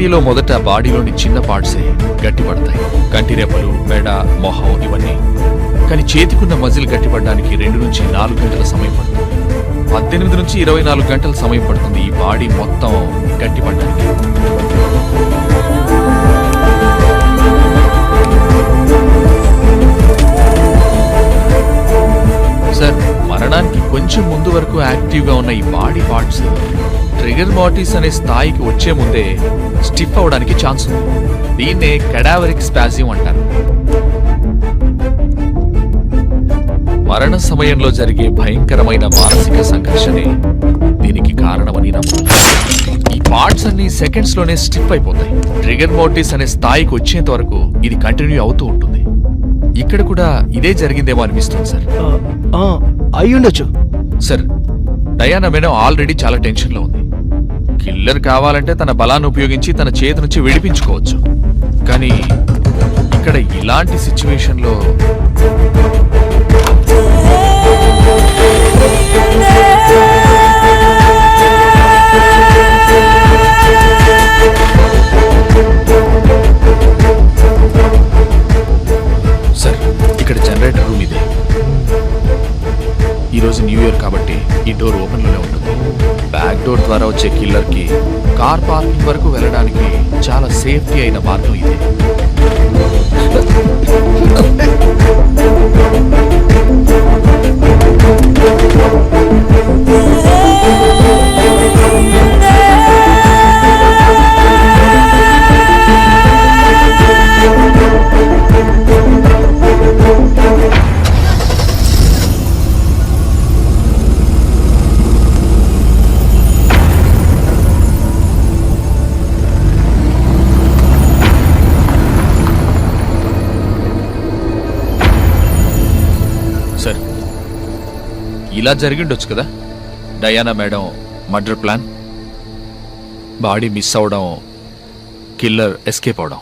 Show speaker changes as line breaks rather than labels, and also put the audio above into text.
చర్యలో మొదట బాడీలోని చిన్న పార్ట్సే గట్టిపడతాయి. కంటిరెప్పలు, మెడ, మొహం ఇవన్నీ. కానీ చేతికున్న మజిల్ గట్టిపడడానికి 2 నుంచి 4 గంటల సమయం పడుతుంది. 18 నుంచి 24 గంటల సమయం పడుతుంది ఈ బాడీ మొత్తం గట్టిపడడానికి. సార్, మరణానికి కొంచెం ముందు వరకు యాక్టివ్గా ఉన్న ఈ బాడీ పార్ట్స్ ట్రిగర్ మార్టిస్ అనే స్థాయికి వచ్చే ముందే స్టిఫ్ అవడానికి ఛాన్స్ ఉంది. దీన్నే కడావరిక్ స్పాజియం అంటారు. మరణ సమయంలో జరిగే భయంకరమైన మానసిక సంఘర్షణే దీనికి కారణమని నమ్ముతారు. ఈ పార్ట్స్ అన్ని సెకండ్స్ లోనే స్టిఫ్ అయిపోతాయి. ట్రిగర్ మార్టిస్ అనే స్థాయికి వచ్చేంత వరకు ఇది కంటిన్యూ అవుతూ ఉంటుంది. ఇక్కడ కూడా ఇదే జరిగిందేమో అనిపిస్తుంది సార్.
అయ్యుండొచ్చు
సార్. డయానా మేడం ఆల్రెడీ చాలా టెన్షన్ లో ఉంది. కిల్లర్ కావాలంటే తన బలాన్ని ఉపయోగించి తన చేతి నుంచి విడిపించుకోవచ్చు. కానీ ఇక్కడ ఇలాంటి సిచ్యువేషన్ లో సార్, ఇక్కడ జనరేటర్ రూమ్ ఇదే. ఈరోజు న్యూ ఇయర్ కాబట్టి ఈ డోర్ ఓపెన్ లోనే ఉంటుంది. బ్యాక్ డోర్ ద్వారా వచ్చే కిల్లర్ కి కార్ పార్కింగ్ వరకు వెళ్ళడానికి చాలా సేఫ్టీ అయిన మార్గం ఇది. సార్, ఇలా జరిగిండొచ్చు కదా Diana madam murder plan. Body miss అవడం, కిల్లర్ ఎస్కేప్ అవడం.